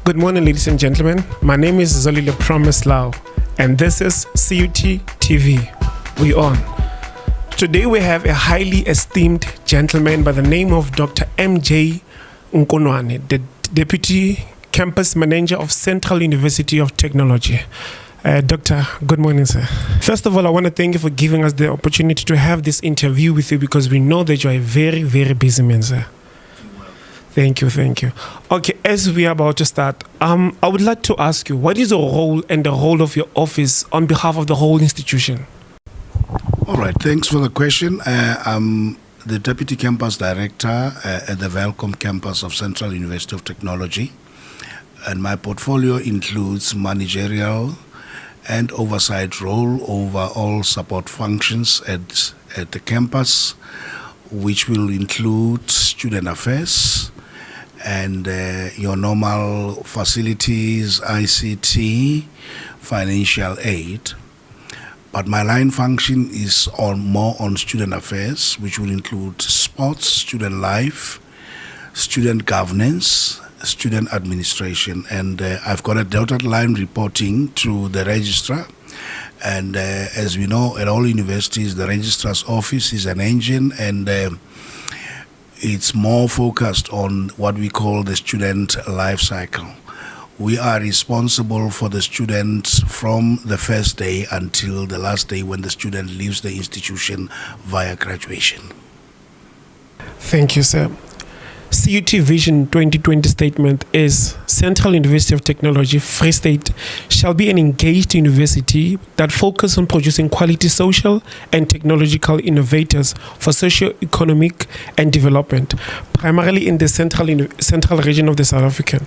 Good morning, ladies and gentlemen. My name is Zolile Promise Lau, and this is CUT TV. We on. Today we have a highly esteemed gentleman by the name of Dr. MJ Nkonoane, the Deputy Campus Manager of Central University of Technology. Doctor, good morning, sir. First of all, I want to thank you for giving us the opportunity to have this interview with you because we know that you are a very, very busy man, sir. Thank you. Okay, as we are about to start, I would like to ask you, what is your role and the role of your office on behalf of the whole institution? All right, thanks for the question. I'm the Deputy Campus Director at the Welkom Campus of Central University of Technology, and my portfolio includes managerial and oversight role over all support functions at the campus, which will include student affairs, and your normal facilities, ICT, financial aid. But my line function is more on student affairs, which will include sports, student life, student governance, student administration. And I've got a dotted line reporting to the registrar. And as we know, at all universities, the registrar's office is an engine, and it's more focused on what we call the student life cycle. We are responsible for the student from the first day until the last day when the student leaves the institution via graduation. Thank you, sir. CUT Vision 2020 statement is Central University of Technology, Free State, shall be an engaged university that focuses on producing quality social and technological innovators for socio-economic and development, primarily in the central region of the South African.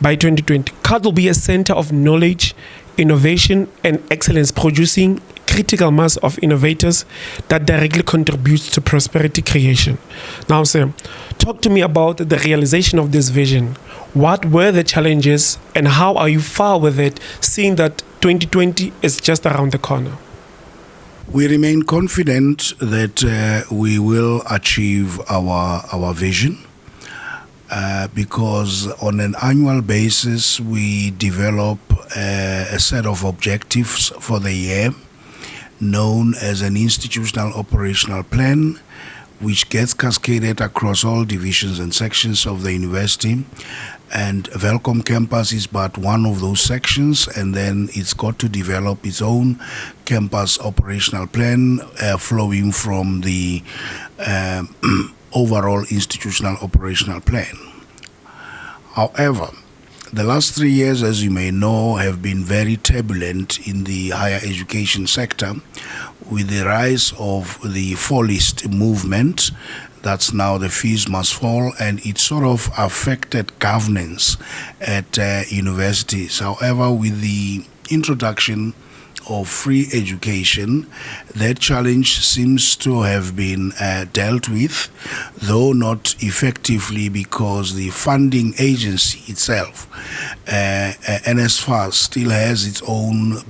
By 2020, CUT will be a center of knowledge, innovation, and excellence, producing critical mass of innovators that directly contributes to prosperity creation. Now, sir, talk to me about the realization of this vision. What were the challenges and how are you far with it, seeing that 2020 is just around the corner? We remain confident that we will achieve our vision because on an annual basis we develop a set of objectives for the year known as an institutional operational plan, which gets cascaded across all divisions and sections of the university. And Welkom Campus is but one of those sections, and then it's got to develop its own campus operational plan flowing from the overall institutional operational plan. However, the last 3 years, as you may know, have been very turbulent in the higher education sector with the rise of the fallist movement. That's now the fees must fall, and it sort of affected governance at universities. However, with the introduction of free education, that challenge seems to have been dealt with, though not effectively, because the funding agency itself, NSFAS, still has its own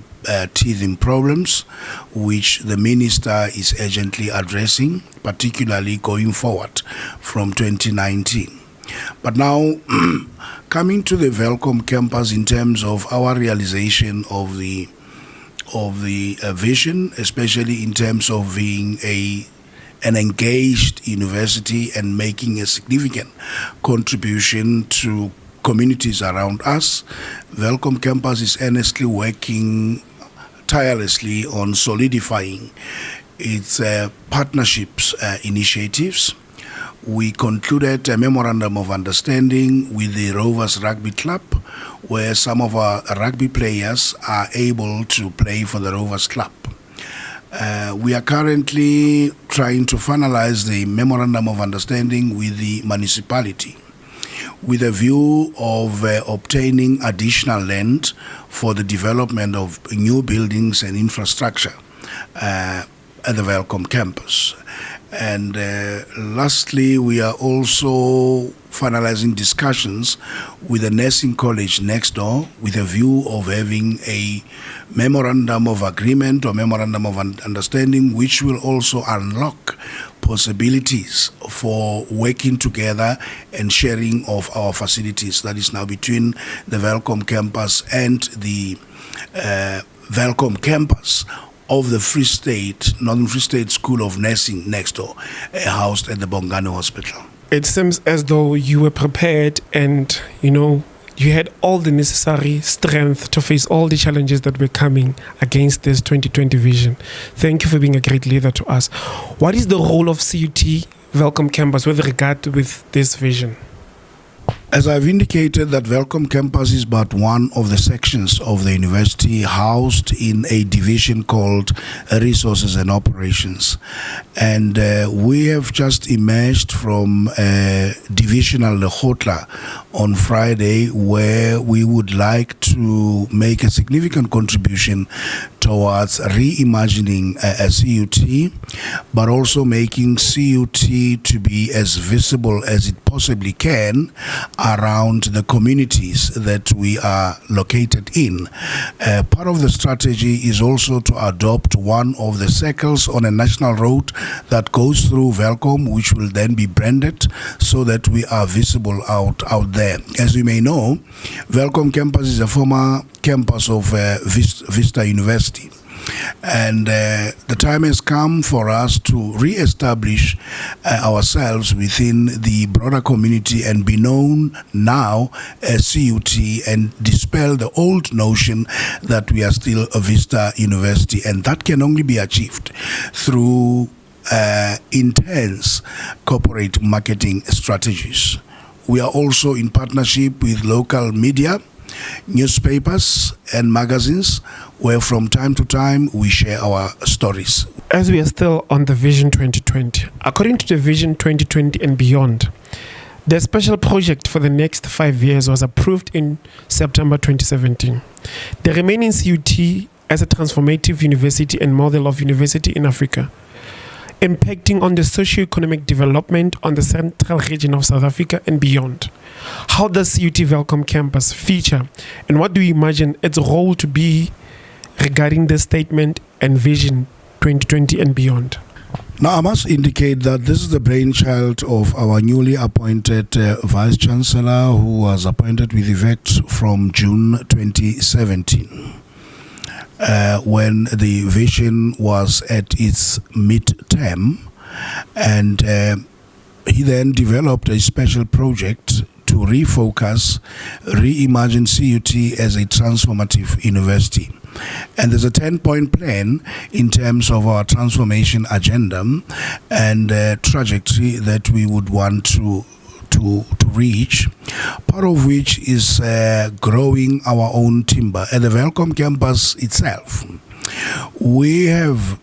teething problems, which the minister is urgently addressing, particularly going forward from 2019. But now, coming to the Welkom Campus in terms of our realization of the vision, especially in terms of being an engaged university and making a significant contribution to communities around us, Welkom Campus is earnestly working tirelessly on solidifying its partnerships initiatives. We concluded a memorandum of understanding with the Rovers Rugby Club, where some of our rugby players are able to play for the Rovers Club. We are currently trying to finalize the memorandum of understanding with the municipality with a view of obtaining additional land for the development of new buildings and infrastructure at the Welkom Campus. And lastly, we are also finalizing discussions with the nursing college next door with a view of having a memorandum of agreement or memorandum of understanding, which will also unlock possibilities for working together and sharing of our facilities. That is now between the Welkom Campus and the Welkom Campus of the Free State, Northern Free State School of Nursing next door, housed at the Bongane Hospital. It seems as though you were prepared and, you had all the necessary strength to face all the challenges that were coming against this 2020 vision. Thank you for being a great leader to us. What is the role of CUT Welkom Campus with regard with this vision? As I've indicated, that Welkom Campus is but one of the sections of the university housed in a division called Resources and Operations. And we have just emerged from Divisional Lekgotla on Friday, where we would like to make a significant contribution towards reimagining a CUT, but also making CUT to be as visible as it possibly can around the communities that we are located in. Part of the strategy is also to adopt one of the circles on a national road that goes through Welkom, which will then be branded so that we are visible out there. As you may know, Welkom Campus is a former campus of Vista University. And the time has come for us to re-establish ourselves within the broader community and be known now as CUT and dispel the old notion that we are still a Vista University. And that can only be achieved through intense corporate marketing strategies. We are also in partnership with local media, newspapers and magazines, where from time to time we share our stories. As we are still on the Vision 2020, according to the Vision 2020 and beyond, the special project for the next 5 years was approved in September 2017. The remaining CUT as a transformative university and model of university in Africa, impacting on the socio-economic development on the central region of South Africa and beyond. How does CUT Welkom Campus feature, and what do you imagine its role to be regarding the statement and Vision 2020 and beyond? Now, I must indicate that this is the brainchild of our newly appointed Vice Chancellor, who was appointed with effect from June 2017. When the vision was at its mid-term, and he then developed a special project to refocus, reimagine CUT as a transformative university. And there's a 10-point plan in terms of our transformation agenda and trajectory that we would want to reach, part of which is growing our own timber. At the Welkom Campus itself, we have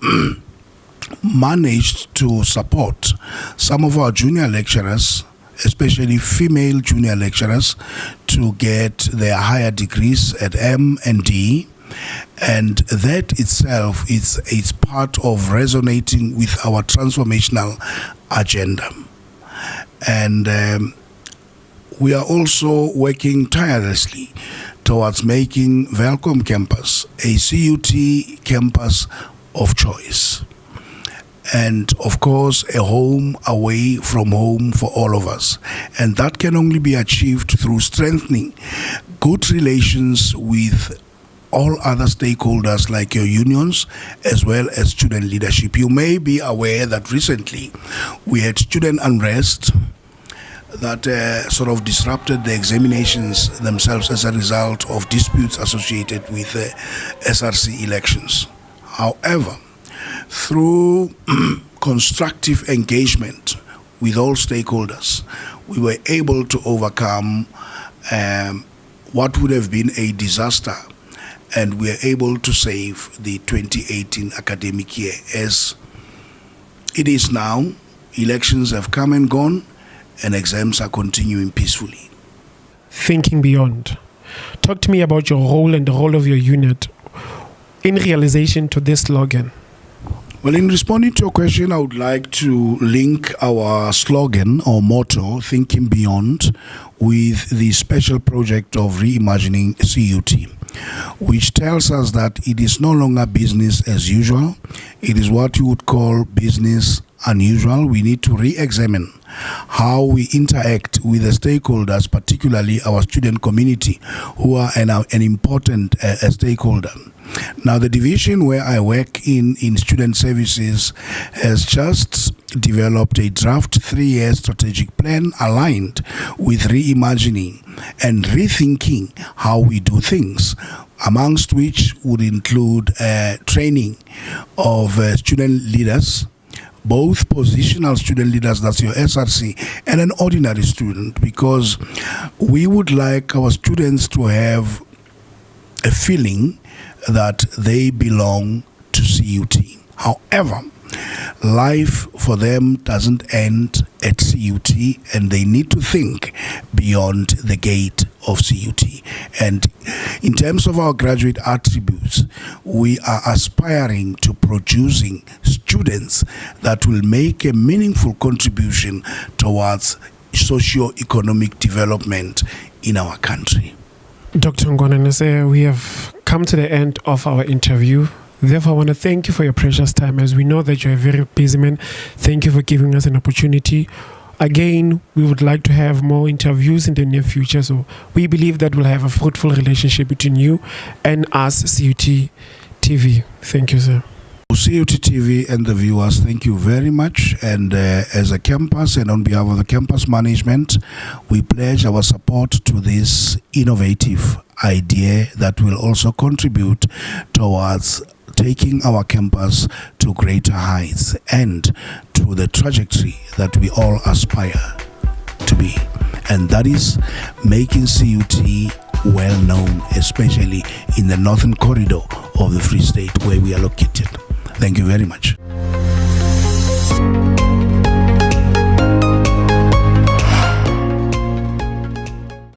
managed to support some of our junior lecturers, especially female junior lecturers, to get their higher degrees at M and D. And that itself is part of resonating with our transformational agenda. And we are also working tirelessly towards making Welkom Campus a CUT campus of choice. And of course, a home away from home for all of us. And that can only be achieved through strengthening good relations with all other stakeholders like your unions as well as student leadership. You may be aware that recently we had student unrest that sort of disrupted the examinations themselves as a result of disputes associated with SRC elections. However, through constructive engagement with all stakeholders, we were able to overcome what would have been a disaster, and we are able to save the 2018 academic year. As it is now, elections have come and gone, and exams are continuing peacefully. Thinking beyond. Talk to me about your role and the role of your unit in realization to this slogan. Well, in responding to your question, I would like to link our slogan or motto, Thinking Beyond, with the special project of reimagining CUT, which tells us that it is no longer business as usual. It is what you would call business unusual. We need to re-examine how we interact with the stakeholders, particularly our student community, who are an important stakeholder. Now, the division where I work in student services has just developed a draft 3-year strategic plan aligned with reimagining and rethinking how we do things, amongst which would include training of student leaders, both positional student leaders, that's your SRC, and an ordinary student, because we would like our students to have a feeling that they belong to CUT. However, life for them doesn't end at CUT, and they need to think beyond the gate of CUT. And in terms of our graduate attributes, we are aspiring to producing students that will make a meaningful contribution towards socio-economic development in our country. Dr. Nkonoane, we have come to the end of our interview. Therefore, I want to thank you for your precious time, as we know that you're a very busy man. Thank you for giving us an opportunity. Again, we would like to have more interviews in the near future, so we believe that we'll have a fruitful relationship between you and us, CUT TV. Thank you, sir. CUT TV and the viewers, thank you very much. And as a campus and on behalf of the campus management, we pledge our support to this innovative idea that will also contribute towards taking our campus to greater heights and to the trajectory that we all aspire to be. And that is making CUT well known, especially in the northern corridor of the Free State where we are located. Thank you very much.